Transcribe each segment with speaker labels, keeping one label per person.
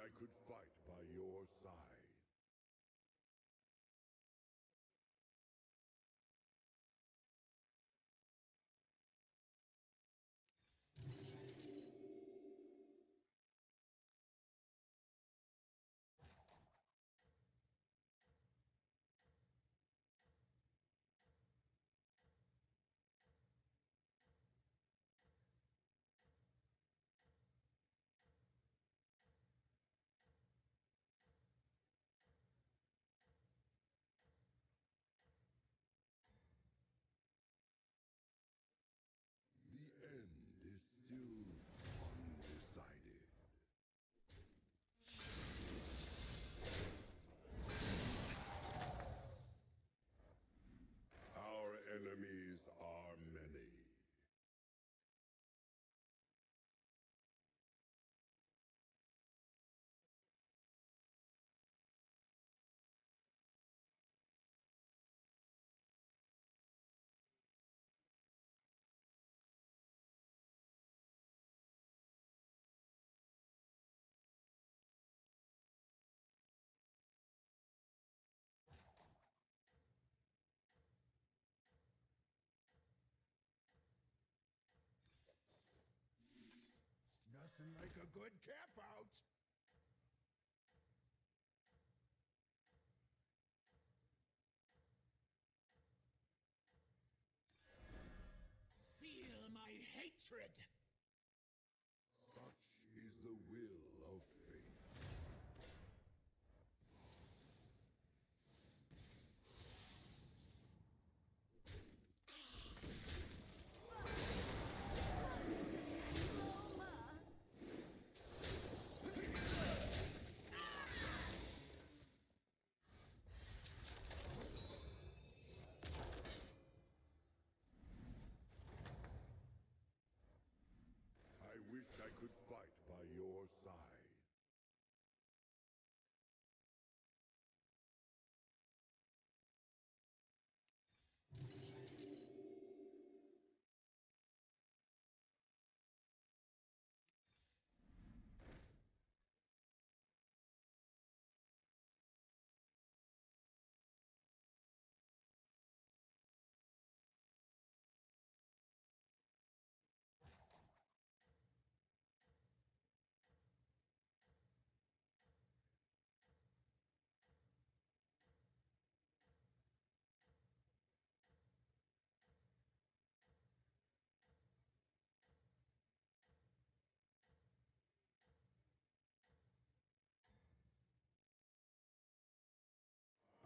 Speaker 1: I could fight by your side. The end is still undecided. Our enemies are many.
Speaker 2: Nothing like a good camp out. Feel my hatred.
Speaker 1: Such is the will of fate. I wish I could fight by your side.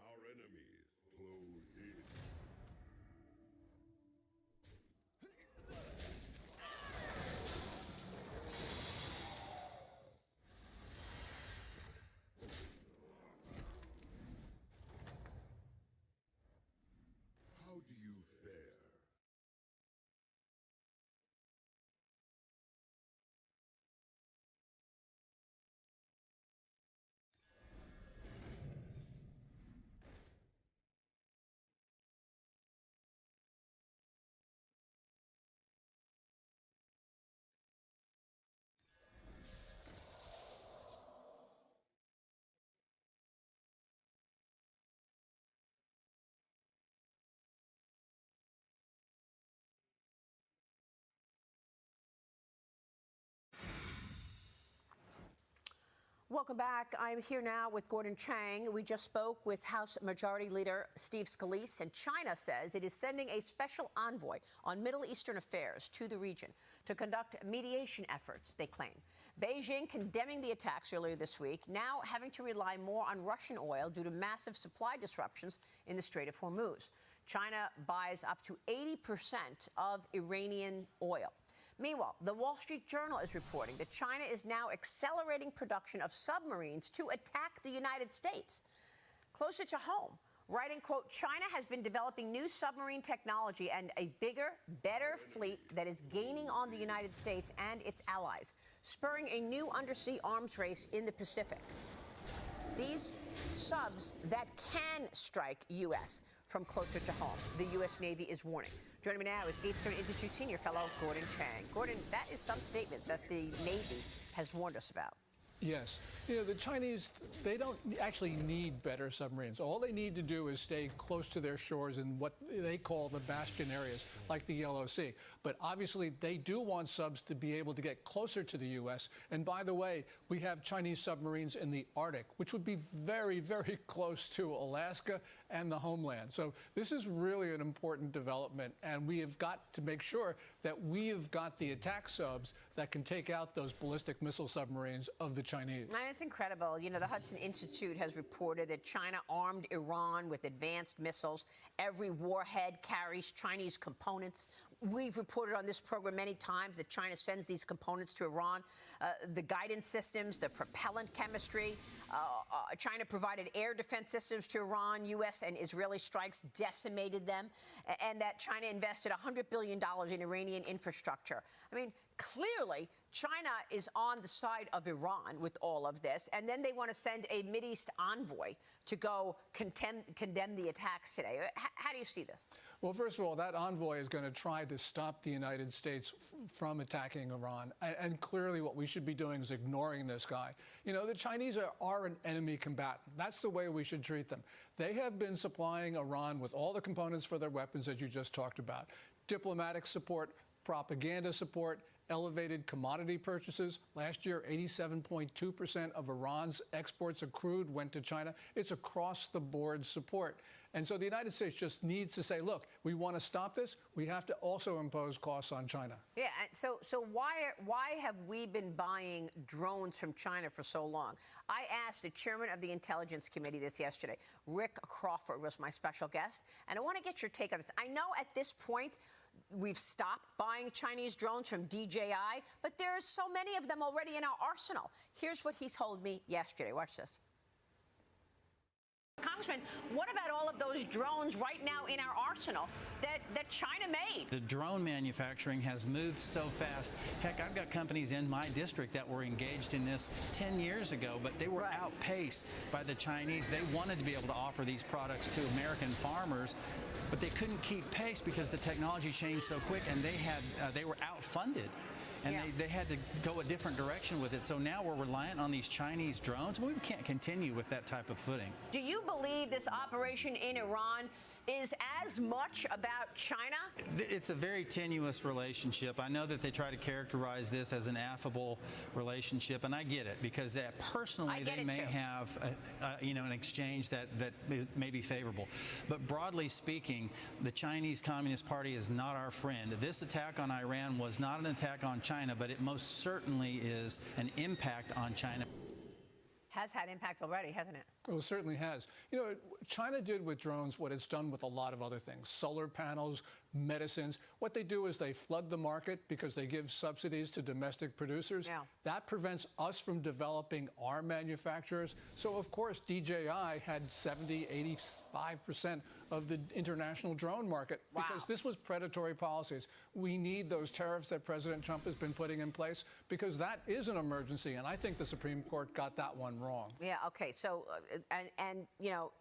Speaker 1: Our enemies close in. How do you fare?
Speaker 3: Welcome back. I'm here now with Gordon Chang. We just spoke with House Majority Leader Steve Scalise, and China says it is sending a special envoy on Middle Eastern affairs to the region to conduct mediation efforts, they claim. Beijing condemning the attacks earlier this week, now having to rely more on Russian oil due to massive supply disruptions in the Strait of Hormuz. China buys up to 80% of Iranian oil. Meanwhile, the Wall Street Journal is reporting that China is now accelerating production of submarines to attack the United States. Closer to home, writing, quote, China has been developing new submarine technology and a bigger, better fleet that is gaining on the United States and its allies, spurring a new undersea arms race in the Pacific. These subs that can strike U.S. from closer to home, the U.S. Navy is warning. Joining me now is Gatestone Institute Senior Fellow Gordon Chang. Gordon, that is some statement that the Navy has warned us about.
Speaker 4: Yes. The Chinese, they don't actually need better submarines. All they need to do is stay close to their shores in what they call the bastion areas, like the Yellow Sea. But obviously, they do want subs to be able to get closer to the U.S. And by the way, we have Chinese submarines in the Arctic, which would be very, very close to Alaska and the homeland. So this is really an important development, and we have got to make sure that we have got the attack subs that can take out those ballistic missile submarines of the Chinese.
Speaker 3: It's incredible. The Hudson Institute has reported that China armed Iran with advanced missiles. Every warhead carries Chinese components. We've reported on this program many times that China sends these components to Iran. The guidance systems, the propellant chemistry. China provided air defense systems to Iran. U.S. and Israeli strikes decimated them. And that China invested $100 billion in Iranian infrastructure. Clearly, China is on the side of Iran with all of this, and then they want to send a Mideast envoy to go condemn the attacks today. How do you see this?
Speaker 4: Well, first of all, that envoy is going to try to stop the United States from attacking Iran. And clearly what we should be doing is ignoring this guy. The Chinese are an enemy combatant. That's the way we should treat them. They have been supplying Iran with all the components for their weapons, as you just talked about. Diplomatic support, propaganda support, elevated commodity purchases. Last year, 87.2% of Iran's exports of crude went to China. It's across-the-board support. And so the United States just needs to say, look, we want to stop this. We have to also impose costs on China.
Speaker 3: Yeah, so why have we been buying drones from China for so long? I asked the chairman of the Intelligence Committee this yesterday. Rick Crawford was my special guest, and I want to get your take on this. I know at this point, we've stopped buying Chinese drones from DJI, but there are so many of them already in our arsenal. Here's what he told me yesterday. Watch this. Congressman, what about all of those drones right now in our arsenal that China made?
Speaker 5: The drone manufacturing has moved so fast. Heck, I've got companies in my district that were engaged in this 10 years ago, but they were outpaced by the Chinese. They wanted to be able to offer these products to American farmers, but they couldn't keep pace because the technology changed so quick, and they were outfunded. And they had to go a different direction with it. So now we're reliant on these Chinese drones. We can't continue with that type of footing.
Speaker 3: Do you believe this operation in Iran is as much about China?
Speaker 5: It's a very tenuous relationship. I know that they try to characterize this as an affable relationship, and I get it, because that personally they may have an exchange that may be favorable. But broadly speaking, the Chinese Communist Party is not our friend. This attack on Iran was not an attack on China, but it most certainly is an impact on China.
Speaker 3: Has had impact already, hasn't it?
Speaker 4: Well, it certainly has. China did with drones what it's done with a lot of other things: solar panels, medicines. What they do is they flood the market because they give subsidies to domestic producers.
Speaker 3: Yeah.
Speaker 4: That prevents us from developing our manufacturers. So, of course, DJI had 70, 85% of the international drone market because this was predatory policies. We need those tariffs that President Trump has been putting in place because that is an emergency, and I think the Supreme Court got that one wrong.
Speaker 3: Yeah, okay, so,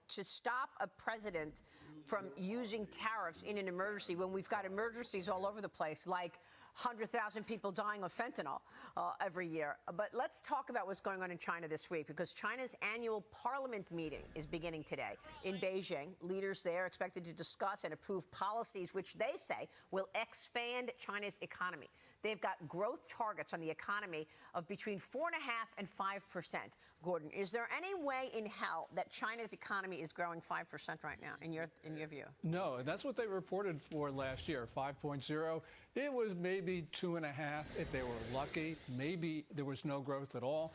Speaker 3: to stop a president from using tariffs in an emergency when we've got emergencies all over the place, like 100,000 people dying of fentanyl every year. But let's talk about what's going on in China this week, because China's annual parliament meeting is beginning today in Beijing. Leaders there are expected to discuss and approve policies which they say will expand China's economy. They've got growth targets on the economy of between 4.5% and 5%. Gordon, is there any way in hell that China's economy is growing 5% right now, in your view?
Speaker 4: No, and that's what they reported for last year, 5.0. It was maybe 2.5 if they were lucky. Maybe there was no growth at all.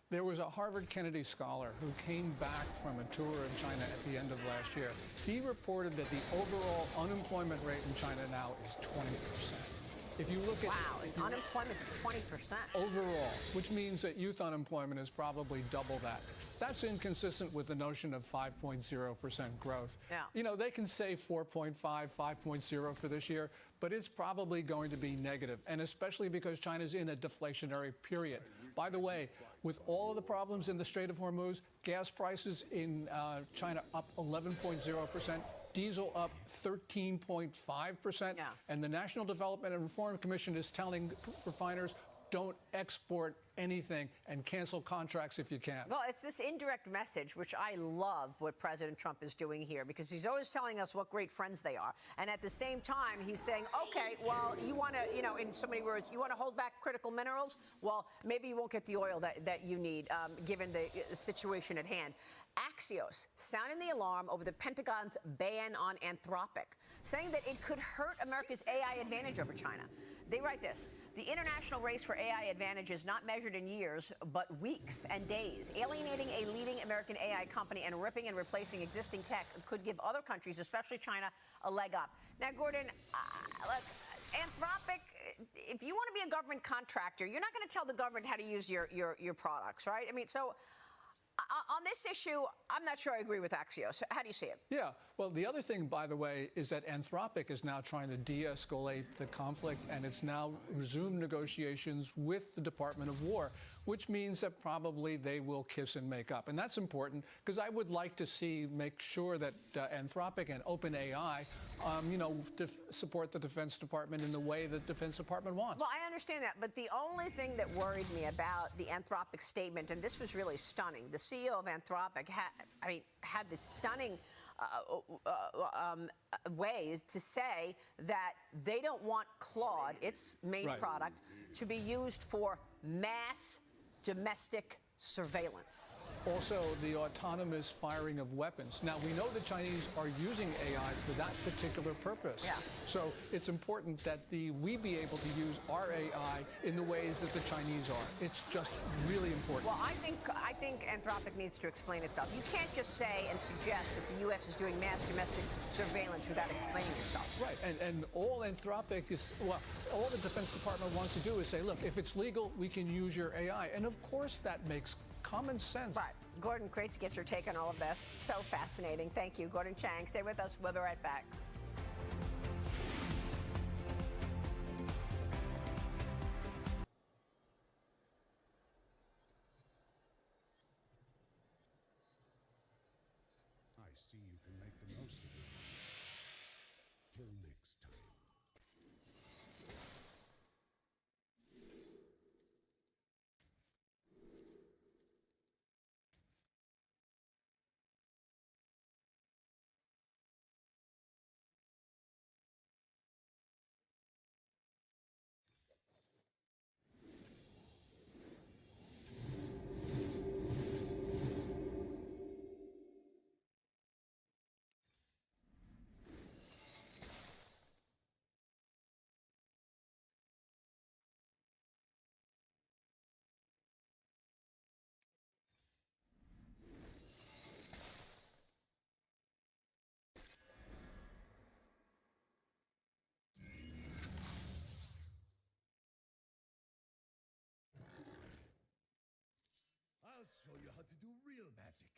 Speaker 4: There was a Harvard Kennedy scholar who came back from a tour in China at the end of last year. He reported that the overall unemployment rate in China now is 20%. If you look at
Speaker 3: unemployment of 20%
Speaker 4: overall, which means that youth unemployment is probably double that. That's inconsistent with the notion of 5.0% growth.
Speaker 3: Yeah.
Speaker 4: They can say 4.5, 5.0 for this year, but it's probably going to be negative, and especially because China's in a deflationary period. By the way, with all of the problems in the Strait of Hormuz, gas prices in China up 11.0%. Diesel up 13.5%.
Speaker 3: Yeah.
Speaker 4: And the National Development and Reform Commission is telling refiners don't export anything and cancel contracts if you can.
Speaker 3: Well, it's this indirect message, which I love what President Trump is doing here, because he's always telling us what great friends they are. And at the same time, he's saying, okay, well, you want to, in so many words, you want to hold back critical minerals? Well, maybe you won't get the oil that you need, given the situation at hand. Axios sounding the alarm over the Pentagon's ban on Anthropic, saying that it could hurt America's AI advantage over China. They write this: the international race for AI advantage is not measured in years, but weeks and days. Alienating a leading American AI company and ripping and replacing existing tech could give other countries, especially China, a leg up. Now, Gordon, look, Anthropic, if you want to be a government contractor, you're not going to tell the government how to use your products, right? I mean, so on this issue, I'm not sure I agree with Axios. How do you see it?
Speaker 4: Yeah. Well, the other thing, by the way, is that Anthropic is now trying to de-escalate the conflict, and it's now resumed negotiations with the Department of War, which means that probably they will kiss and make up. And that's important, because I would like to make sure that Anthropic and OpenAI, support the Defense Department in the way the Defense Department wants.
Speaker 3: Well, I understand that, but the only thing that worried me about the Anthropic statement, and this was really stunning, the CEO of Anthropic had this stunning ways to say that they don't want Claude, its main product, to be used for mass domestic surveillance.
Speaker 4: Also, the autonomous firing of weapons. Now, we know the Chinese are using AI for that particular purpose.
Speaker 3: Yeah.
Speaker 4: So it's important that we be able to use our AI in the ways that the Chinese are. It's just really important.
Speaker 3: Well, I think Anthropic needs to explain itself. You can't just say and suggest that the U.S. is doing mass domestic surveillance without explaining yourself.
Speaker 4: Right, and all Anthropic is, well, all the Defense Department wants to do is say, look, if it's legal, we can use your AI. And of course that makes common sense.
Speaker 3: Right. Gordon, great to get your take on all of this. So fascinating. Thank you, Gordon Chang. Stay with us. We'll be right back.
Speaker 2: I see you can make the most of it. Till next time. I'll show you how to do real magic.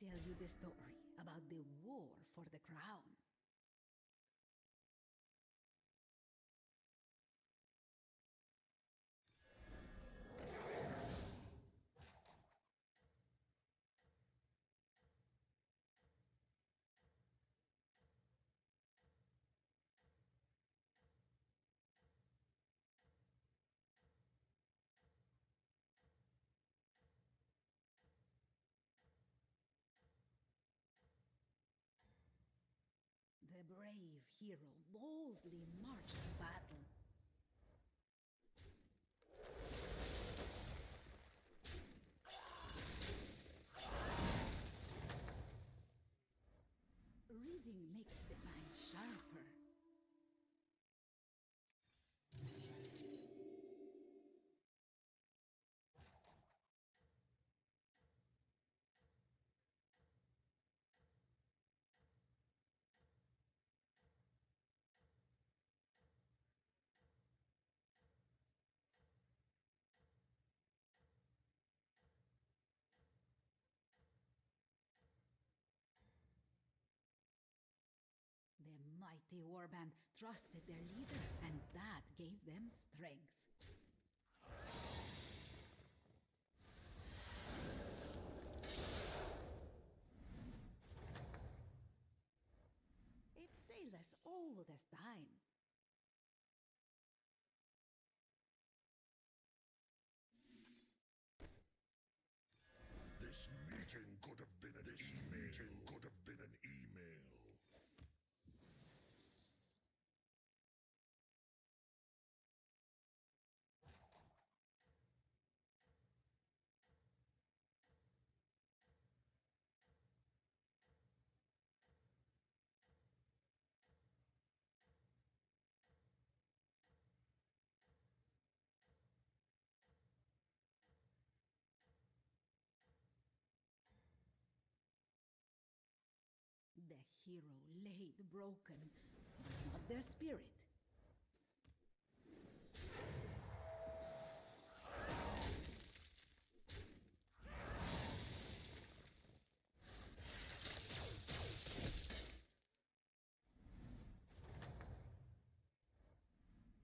Speaker 6: tell you the story about the war for the crown. The brave hero boldly marched to battle. Reading makes the mind sharper. The mighty warband trusted their leader, and that gave them strength. A tale as old as time.
Speaker 1: This meeting could have been an email.
Speaker 6: The hero laid broken, but not their spirit.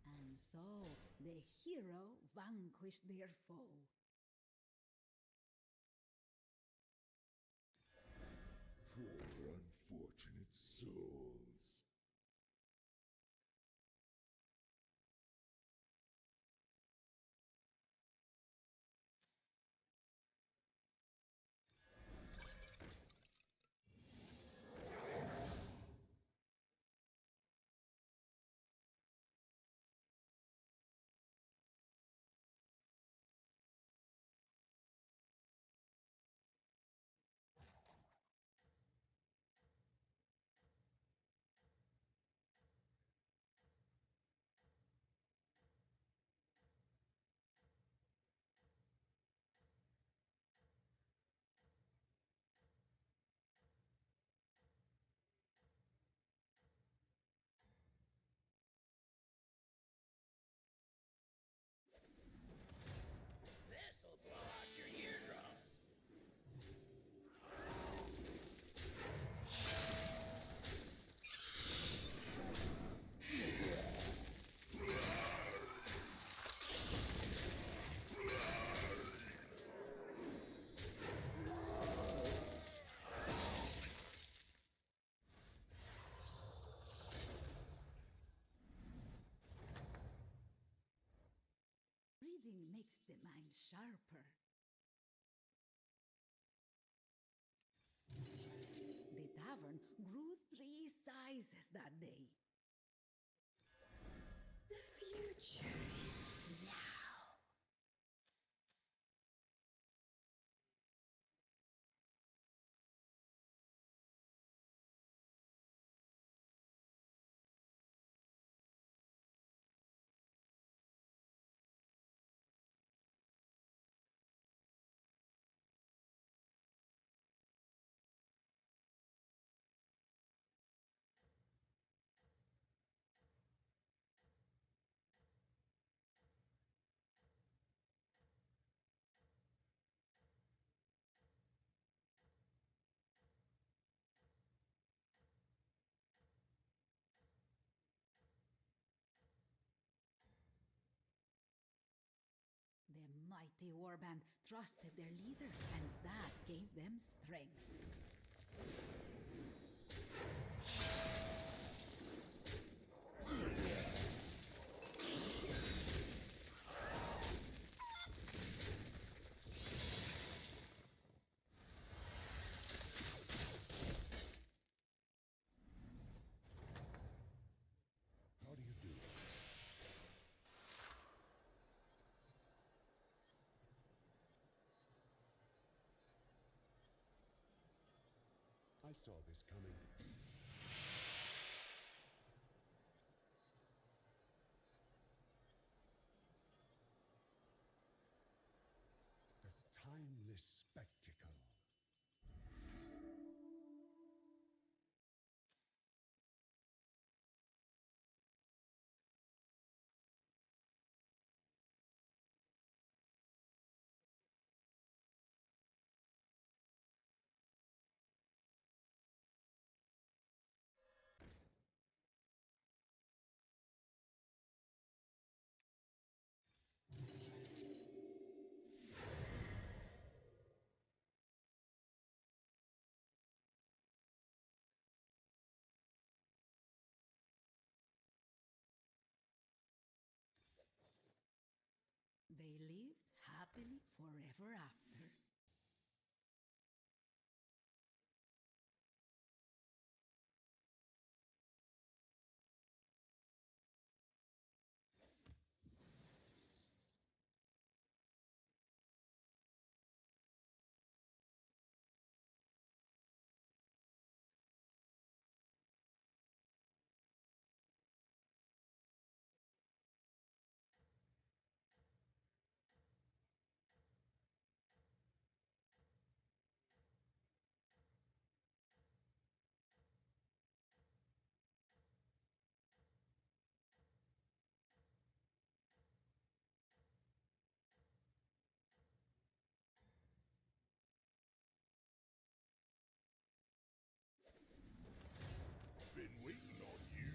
Speaker 6: And so the hero vanquished their foe.
Speaker 1: Poor unfortunate souls.
Speaker 7: This'll blow out your eardrums.
Speaker 6: Reading makes the mind sharper. The tavern grew 3 sizes that day.
Speaker 8: The future is now.
Speaker 6: mighty warband trusted their leader, and that gave them strength.
Speaker 2: How do you do? I saw this coming. A timeless spectacle.
Speaker 6: They lived happily forever after.
Speaker 1: Been waiting on you.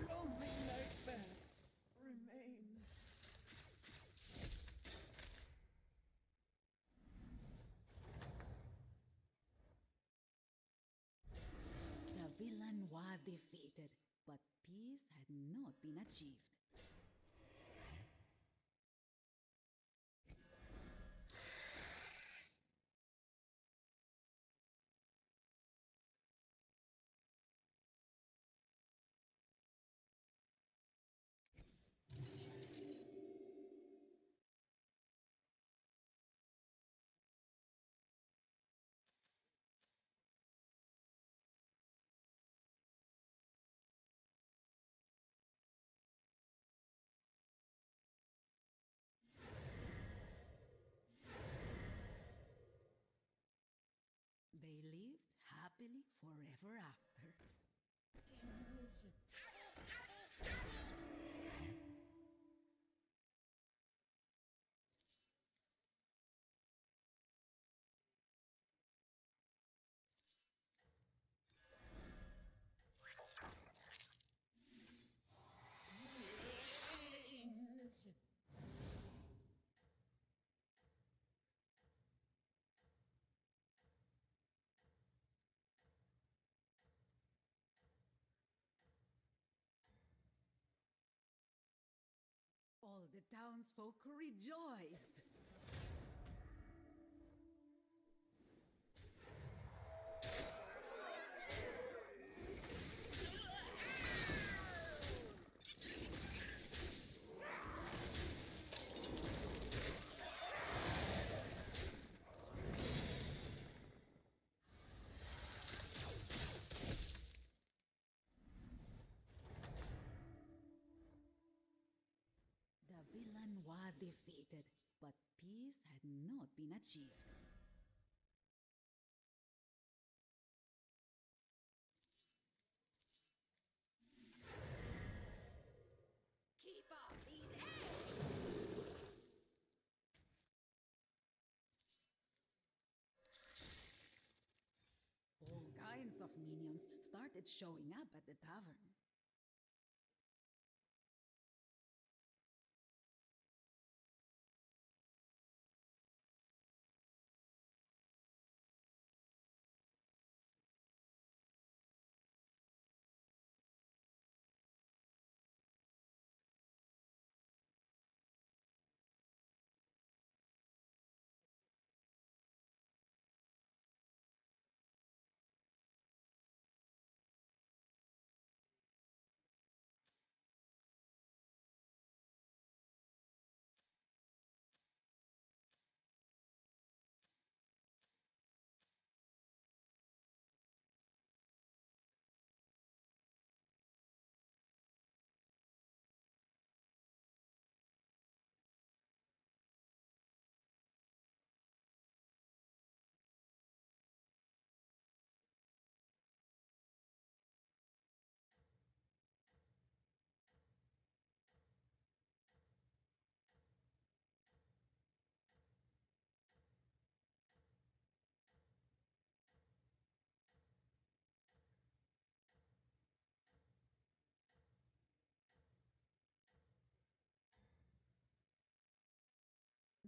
Speaker 9: Only nightmares remain.
Speaker 6: The villain was defeated, but peace had not been achieved. They lived happily forever after. All the townsfolk rejoiced. The villain was defeated, but peace had not been achieved. minions started showing up at the tavern.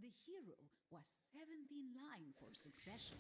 Speaker 6: The hero was 7th in line for succession.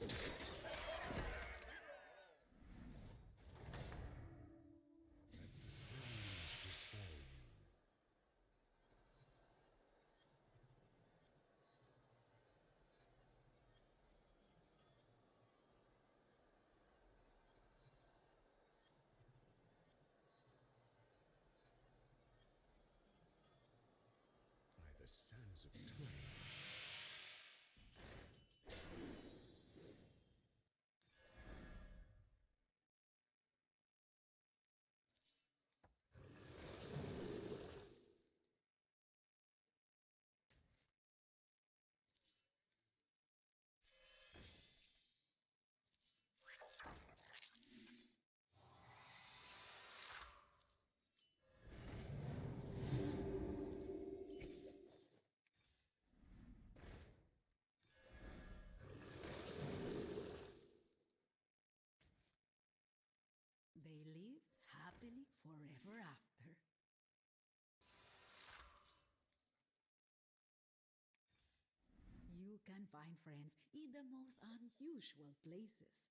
Speaker 2: Let the sands restore you. By the sands of time.
Speaker 6: They lived happily forever after. You can find friends in the most unusual places.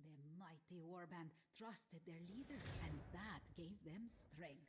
Speaker 6: The mighty warband trusted their leader, and that gave them strength.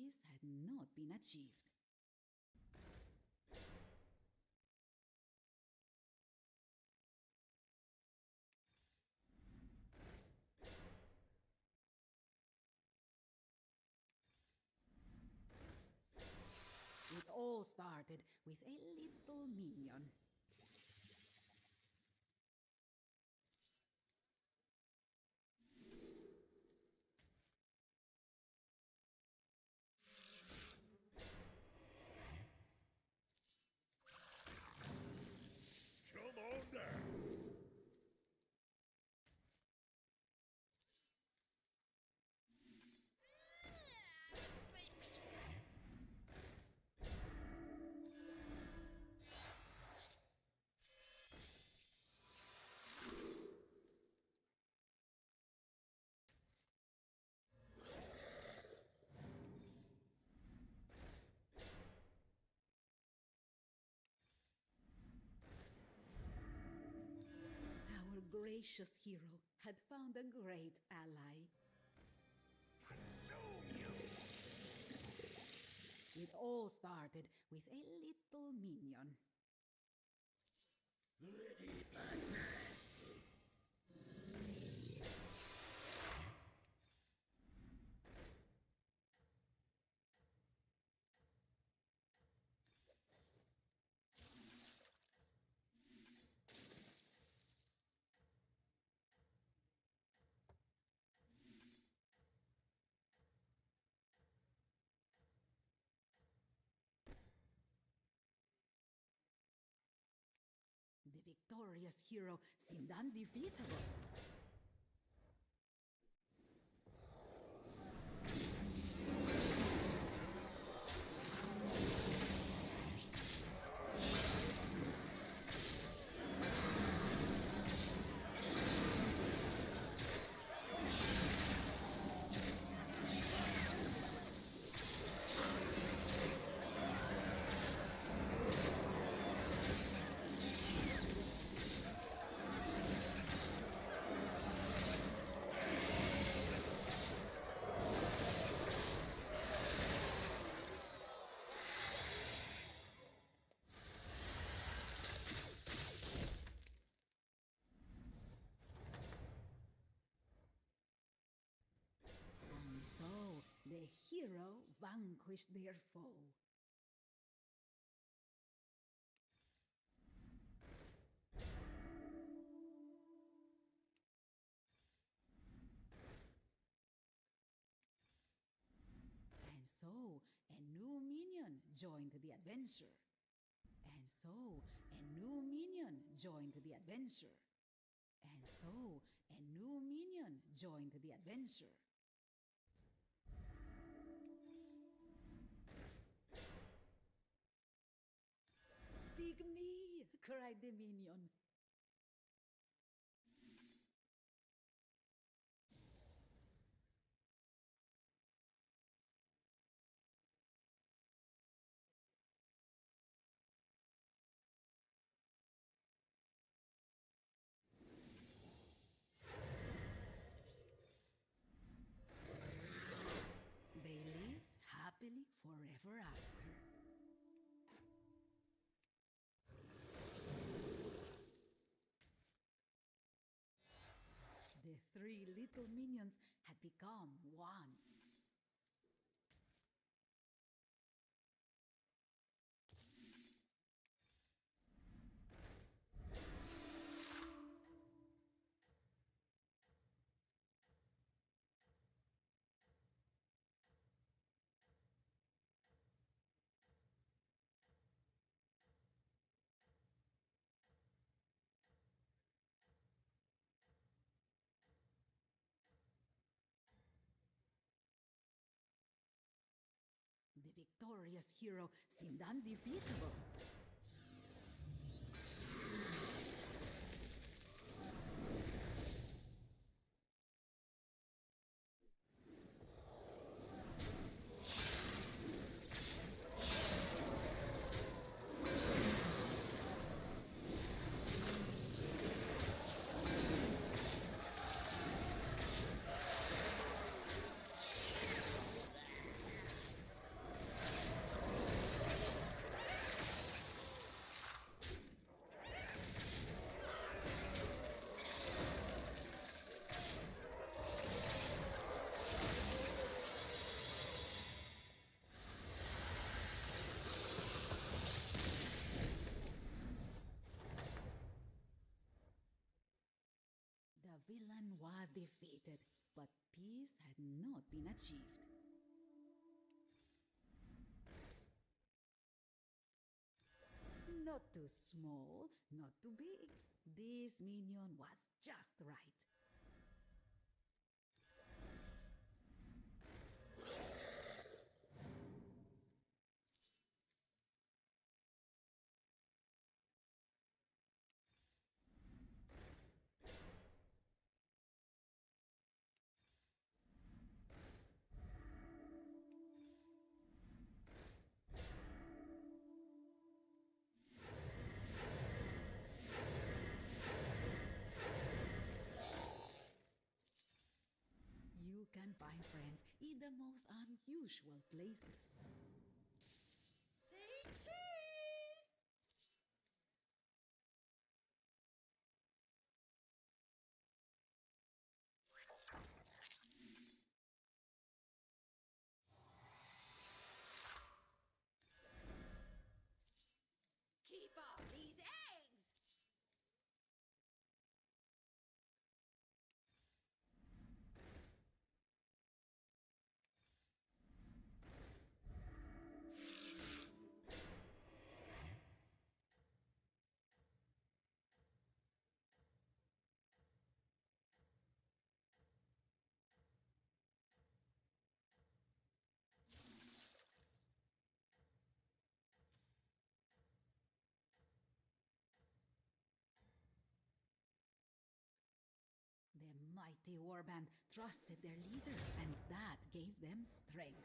Speaker 6: peace had not been achieved. It all started with a little minion.
Speaker 1: Come on down.
Speaker 6: Our gracious hero had found a great ally. It all started with a little minion. The victorious hero seemed undefeatable. And so the hero vanquished their foe. And so a new minion joined the adventure. And so a new minion joined the adventure. And so a new minion joined the adventure. Dig me, cried the minion. They lived happily forever after. The three little minions had become one. The victorious hero seemed undefeatable. villain was defeated, but peace had not been achieved. Not too small, not too big. This minion was just right. You can find friends in the most unusual places.
Speaker 8: Say cheese! Keep all these eggs!
Speaker 6: The mighty warband trusted their leader, and that gave them strength.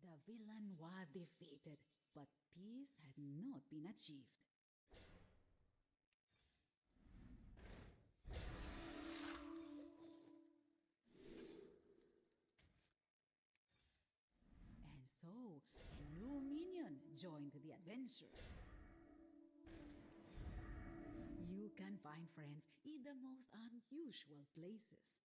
Speaker 6: The villain was defeated, but peace had not been achieved. And so, a new minion joined the adventure. You can find friends in the most unusual places.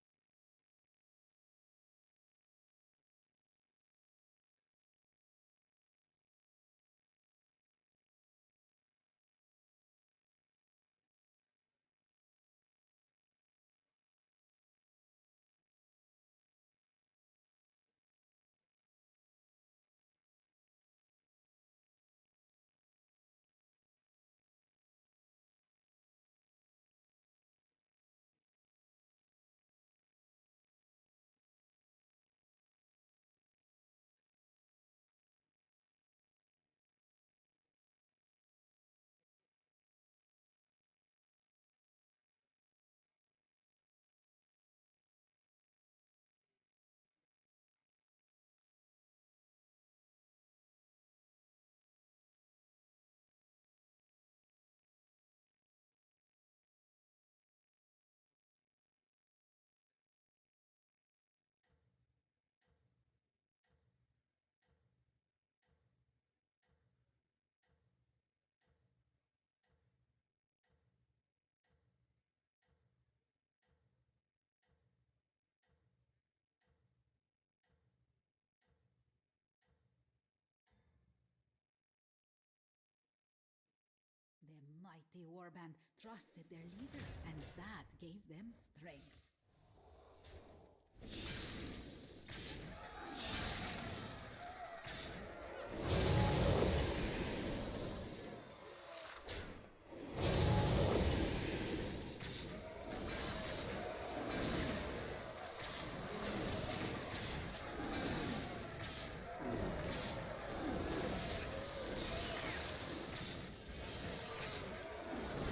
Speaker 6: The mighty warband trusted their leader, and that gave them strength.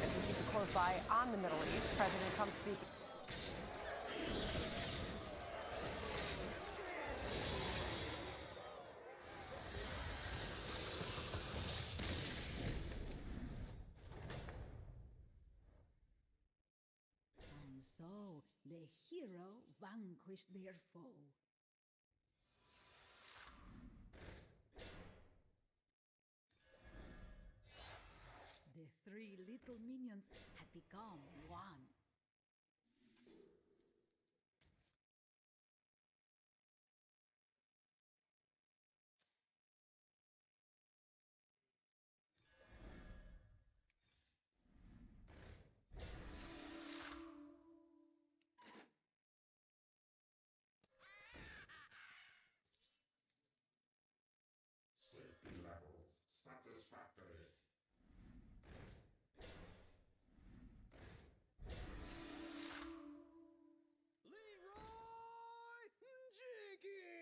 Speaker 3: As we keep a close eye on the Middle East, President Trump speaking.
Speaker 6: so the hero vanquished their foe. The three little minions had become one.
Speaker 1: Safety levels satisfactory.
Speaker 7: Leroy Jenkins!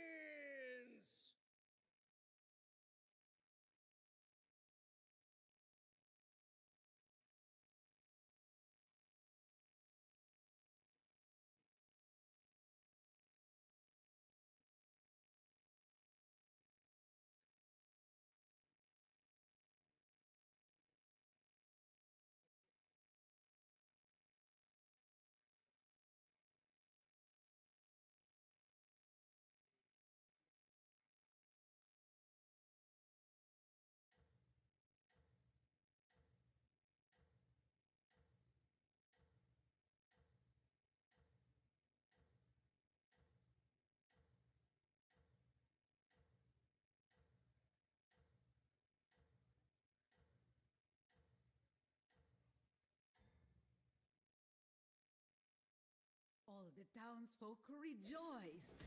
Speaker 6: All the townsfolk rejoiced.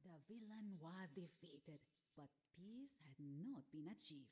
Speaker 6: The villain was defeated, but peace had not been achieved.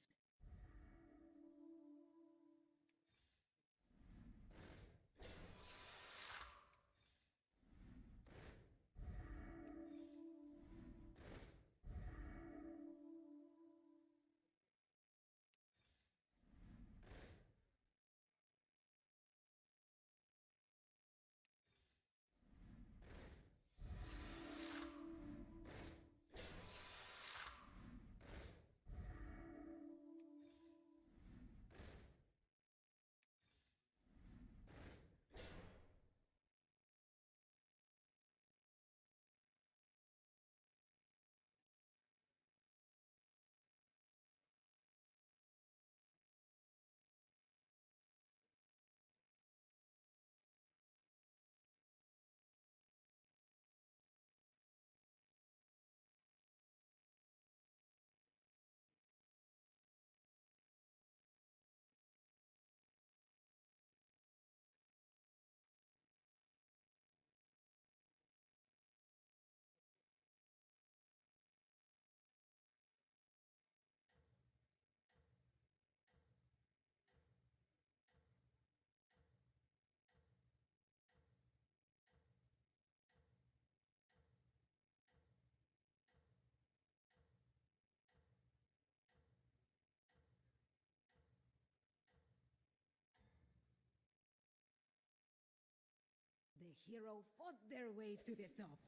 Speaker 6: The hero fought their way to the top.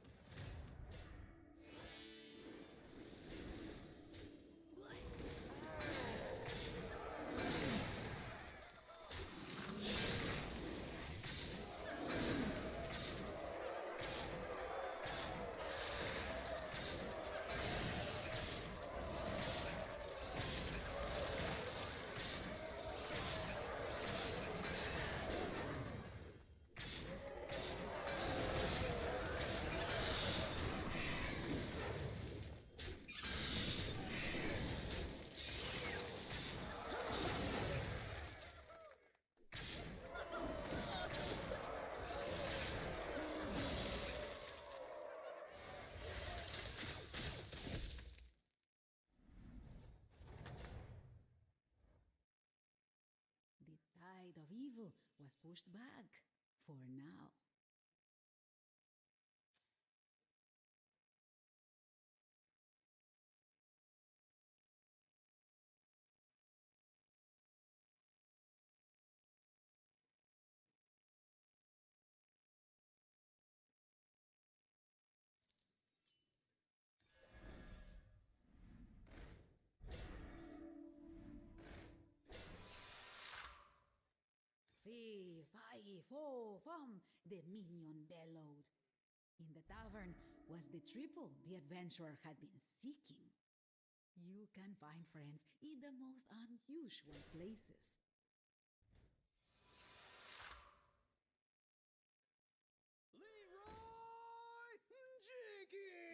Speaker 6: evil was pushed back for now. Fee, fi, fo, fum, the minion bellowed. In the tavern was the triple the adventurer had been seeking. You can find friends in the most unusual places.
Speaker 7: Leroy Jenkins!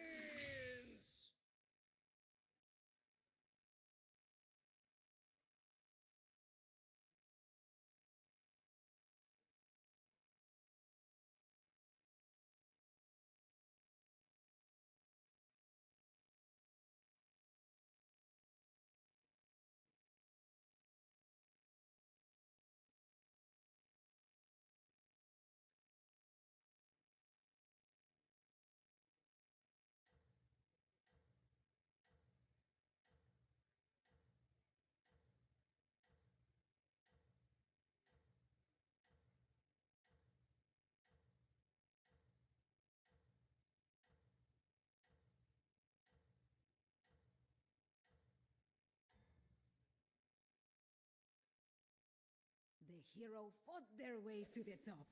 Speaker 6: The hero fought their way to the top.